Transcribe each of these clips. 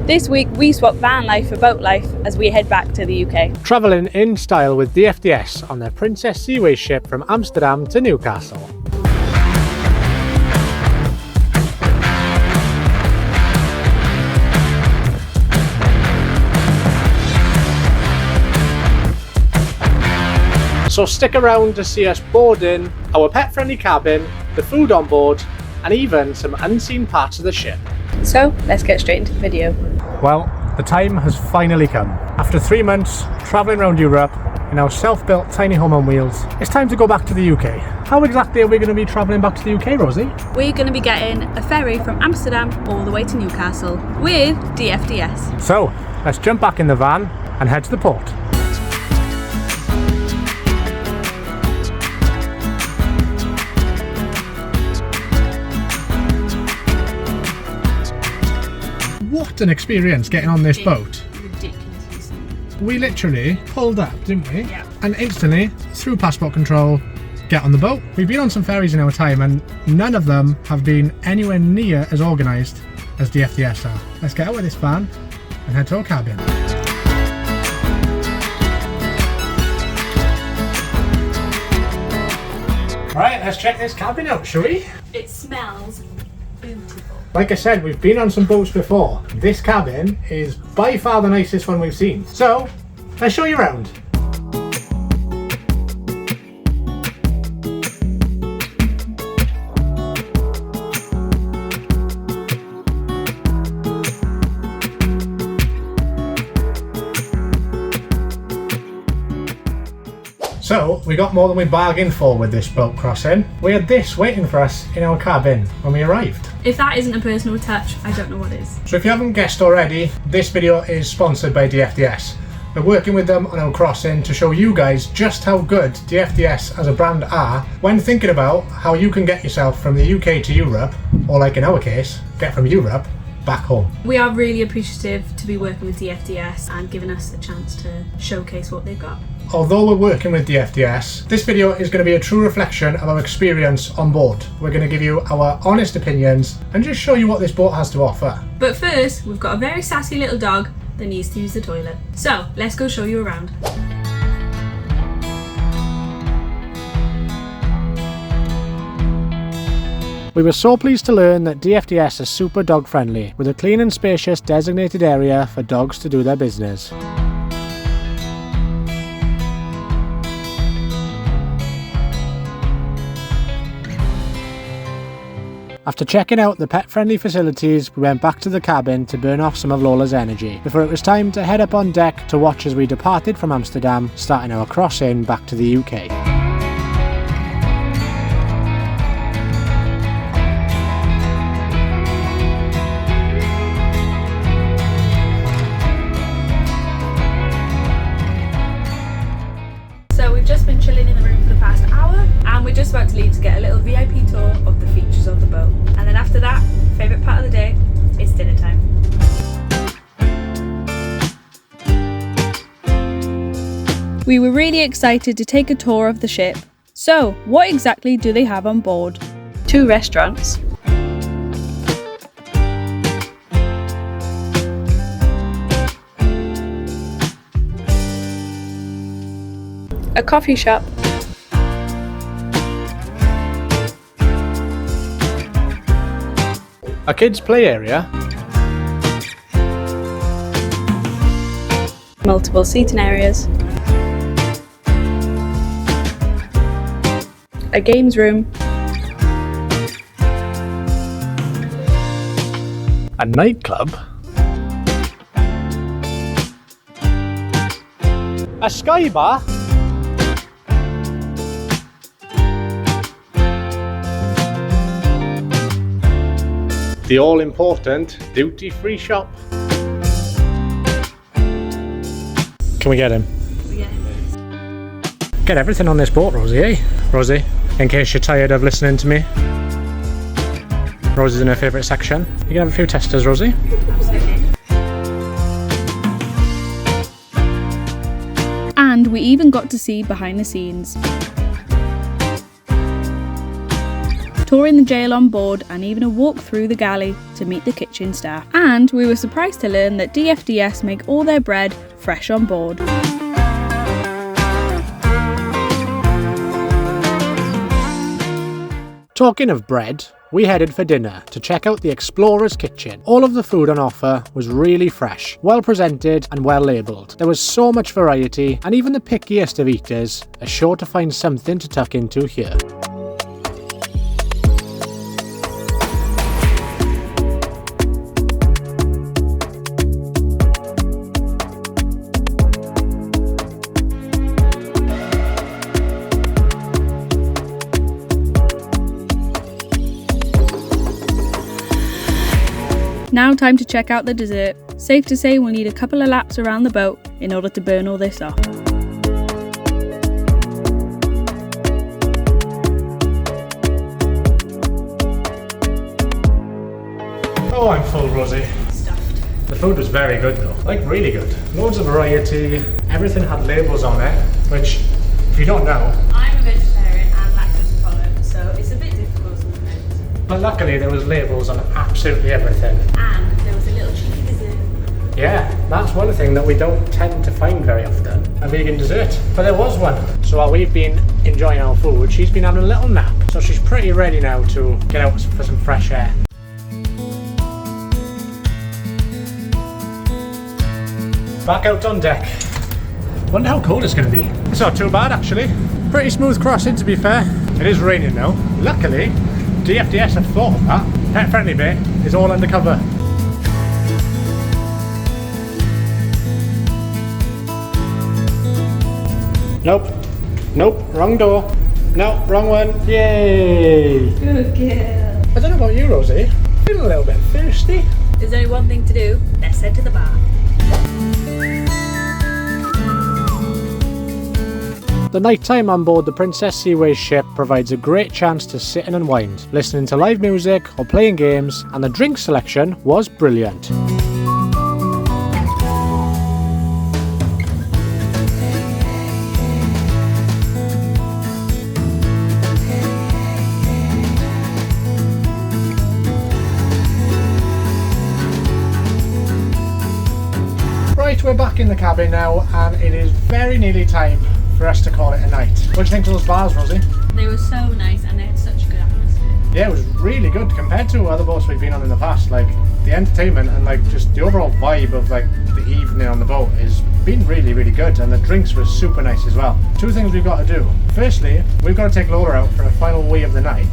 This week we swap van life for boat life as we head back to the UK. Travelling in style with DFDS on their Princess Seaway ship from Amsterdam to Newcastle. So stick around to see us board in, our pet-friendly cabin, the food on board, and even some unseen parts of the ship. So let's get straight into the video. Well, the time has finally come. After 3 months travelling around Europe in our self-built tiny home on wheels, it's time to go back to the UK. How exactly are we going to be travelling back to the UK, Rosie? We're going to be getting a ferry from Amsterdam all the way to Newcastle with DFDS. So, let's jump back in the van and head to the port. What an experience getting on this boat. Ridiculous. We literally pulled up, didn't we? Yeah. And instantly, through passport control, get on the boat. We've been on some ferries in our time and none of them have been anywhere near as organised as DFDS are. Let's get out of this van and head to our cabin. Alright, let's check this cabin out, shall we? It smells beautiful. Like I said, we've been on some boats before. This cabin is by far the nicest one we've seen. So, let's show you around. So, we got more than we bargained for with this boat crossing. We had this waiting for us in our cabin when we arrived. If that isn't a personal touch, I don't know what is. So if you haven't guessed already, this video is sponsored by DFDS. We're working with them on our crossing to show you guys just how good DFDS as a brand are when thinking about how you can get yourself from the UK to Europe, or like in our case, get from Europe back home. We are really appreciative to be working with DFDS and giving us a chance to showcase what they've got. Although we're working with DFDS, this video is going to be a true reflection of our experience on board. We're going to give you our honest opinions and just show you what this boat has to offer. But first, we've got a very sassy little dog that needs to use the toilet. So, let's go show you around. We were so pleased to learn that DFDS is super dog friendly, with a clean and spacious designated area for dogs to do their business. After checking out the pet-friendly facilities, we went back to the cabin to burn off some of Lola's energy, before it was time to head up on deck to watch as we departed from Amsterdam, starting our crossing back to the UK. So we've just been chilling in the room for the past hour and we're just about to leave to get a little VIP tour of the features of the boat. And then after that, favourite part of the day, it's dinner time. We were really excited to take a tour of the ship. So, what exactly do they have on board? 2 restaurants. A coffee shop. A kids' play area. Multiple seating areas. A games room. A nightclub. A sky bar. The all-important duty-free shop. Can we get him? Yeah. Get everything on this boat, Rosie, eh? Rosie, in case you're tired of listening to me. Rosie's in her favourite section. You can have a few testers, Rosie. Absolutely. And we even got to see behind the scenes. touring the jail on board, and even a walk through the galley to meet the kitchen staff. And we were surprised to learn that DFDS make all their bread fresh on board. Talking of bread, we headed for dinner to check out the Explorer's Kitchen. All of the food on offer was really fresh, well presented and well labelled. There was so much variety, and even the pickiest of eaters are sure to find something to tuck into here. Now time to check out the dessert. Safe to say we'll need a couple of laps around the boat in order to burn all this off. Oh, I'm full, Rosie. Stuffed. The food was very good though, like really good. Loads of variety, everything had labels on it, which, if you don't know, I'm a vegetarian and lactose intolerant, so it's a bit difficult sometimes. but luckily there was labels on absolutely everything. And there was a little cheeky dessert. Yeah, that's one thing that we don't tend to find very often, a vegan dessert. But there was one. So while we've been enjoying our food, she's been having a little nap. So she's pretty ready now to get out for some fresh air. Back out on deck. Wonder how cold it's going to be. It's not too bad actually. Pretty smooth crossing to be fair. It is raining now. Luckily, DFDS have thought of that. Pet Friendly Bay is all undercover. Nope. Nope. Wrong door. No, wrong one. Yay! Good girl. I don't know about you, Rosie. Feeling a little bit thirsty. There's only one thing to do. Let's head to the bar. The night time on board the Princess Seaway ship provides a great chance to sit and unwind, listening to live music or playing games, and the drink selection was brilliant. Right, we're back in the cabin now, and it is very nearly time for us to call it a night. What do you think of those bars, Rosie? They were so nice and they had such a good atmosphere. Yeah, it was really good compared to other boats we've been on in the past. Like the entertainment and like just the overall vibe of like the evening on the boat has been really, really good, and the drinks were super nice as well. Two things we've got to do. Firstly, we've got to take Lola out for a final wee of the night.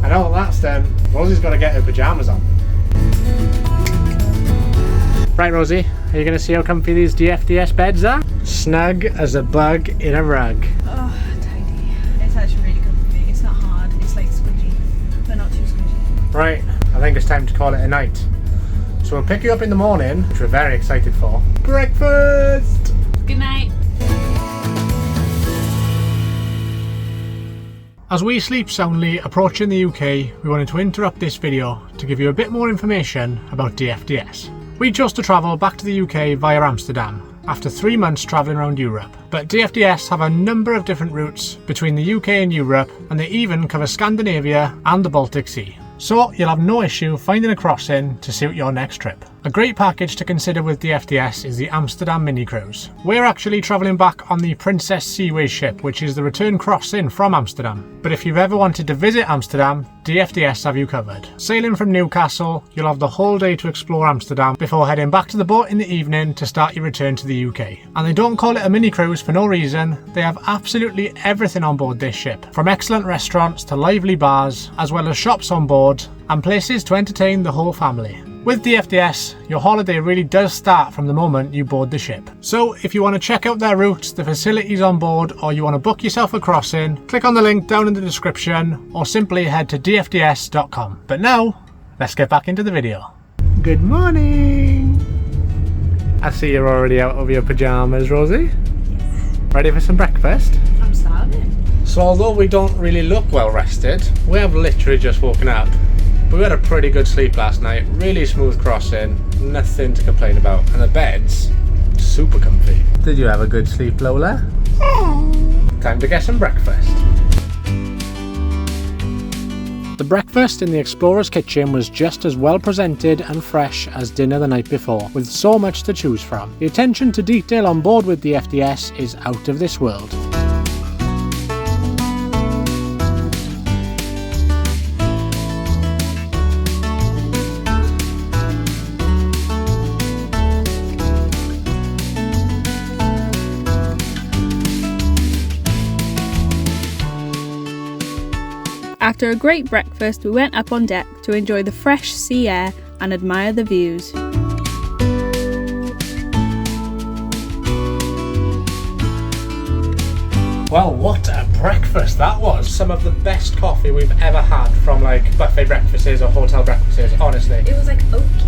And all that's done, Rosie's got to get her pyjamas on. Right, Rosie, are you going to see how comfy these DFDS beds are? Snug as a bug in a rug. Oh, tidy. It's actually really comfy. It's not hard. It's like squidgy, but not too squidgy. Right, I think it's time to call it a night. So we'll pick you up in the morning, which we're very excited for. Breakfast! Good night. As we sleep soundly approaching the UK, we wanted to interrupt this video to give you a bit more information about DFDS. We chose to travel back to the UK via Amsterdam after 3 months travelling around Europe, but DFDS have a number of different routes between the UK and Europe, and they even cover Scandinavia and the Baltic Sea. So you'll have no issue finding a crossing to suit your next trip. A great package to consider with DFDS is the Amsterdam minicruise. We're actually travelling back on the Princess Seaway ship, which is the return crossing from Amsterdam. But if you've ever wanted to visit Amsterdam, DFDS have you covered. Sailing from Newcastle, you'll have the whole day to explore Amsterdam before heading back to the boat in the evening to start your return to the UK. And they don't call it a minicruise for no reason. They have absolutely everything on board this ship, from excellent restaurants to lively bars, as well as shops on board and places to entertain the whole family. With DFDS, your holiday really does start from the moment you board the ship. So if you want to check out their routes, the facilities on board, or you want to book yourself a crossing, click on the link down in the description or simply head to dfds.com. But now, let's get back into the video. Good morning! I see you're already out of your pyjamas, Rosie. Yes. Ready for some breakfast? I'm starving. So although we don't really look well rested, we have literally just woken up. We had a pretty good sleep last night, really smooth crossing, nothing to complain about, and the beds super comfy. Did you have a good sleep, Lola? Time to get some breakfast. The breakfast in the Explorer's kitchen was just as well presented and fresh as dinner the night before, with so much to choose from. The attention to detail on board with DFDS is out of this world. After a great breakfast, we went up on deck to enjoy the fresh sea air and admire the views. Well, what a breakfast that was! Some of the best coffee we've ever had from like buffet breakfasts or hotel breakfasts, honestly. It was like oaky.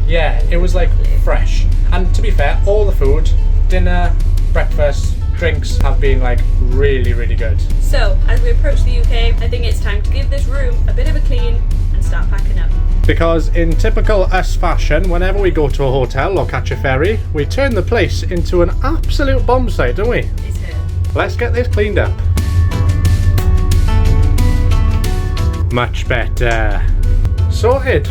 Yeah, it was like fresh. And to be fair, all the food, dinner, breakfast, drinks have been like really, really good. So, as we approach the UK, I think it's time to give this room a bit of a clean and start packing up. Because in typical us fashion, whenever we go to a hotel or catch a ferry, we turn the place into an absolute bomb site, don't we? It's her. Let's get this cleaned up. Much better. Sorted.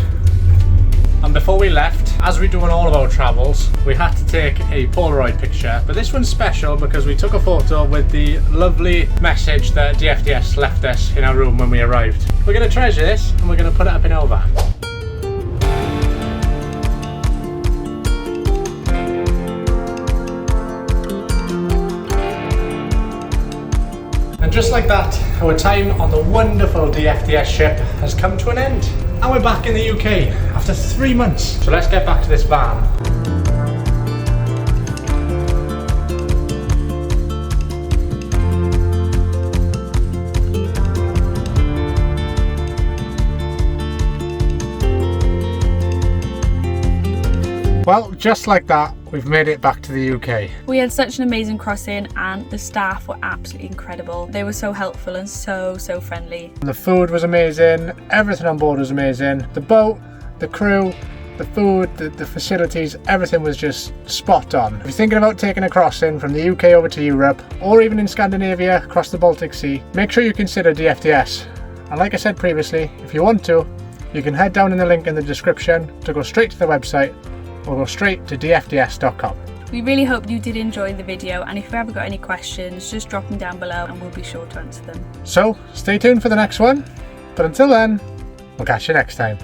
And before we left, as we do on all of our travels, we had to take a Polaroid picture, but this one's special because we took a photo with the lovely message that DFDS left us in our room when we arrived. We're going to treasure this and we're going to put it up in our van. And just like that, our time on the wonderful DFDS ship has come to an end. And we're back in the UK after 3 months. So let's get back to this van. Well, just like that, we've made it back to the UK. We had such an amazing crossing and the staff were absolutely incredible. They were so helpful and so friendly. The food was amazing, everything on board was amazing. The boat, the crew, the food, the facilities, everything was just spot on. If you're thinking about taking a crossing from the UK over to Europe, or even in Scandinavia across the Baltic Sea, make sure you consider DFDS. And like I said previously, if you want to, you can head down in the link in the description to go straight to the website, or go straight to dfds.com. We really hope you did enjoy the video, and if you've ever got any questions, just drop them down below and we'll be sure to answer them. So stay tuned for the next one, but until then, we'll catch you next time.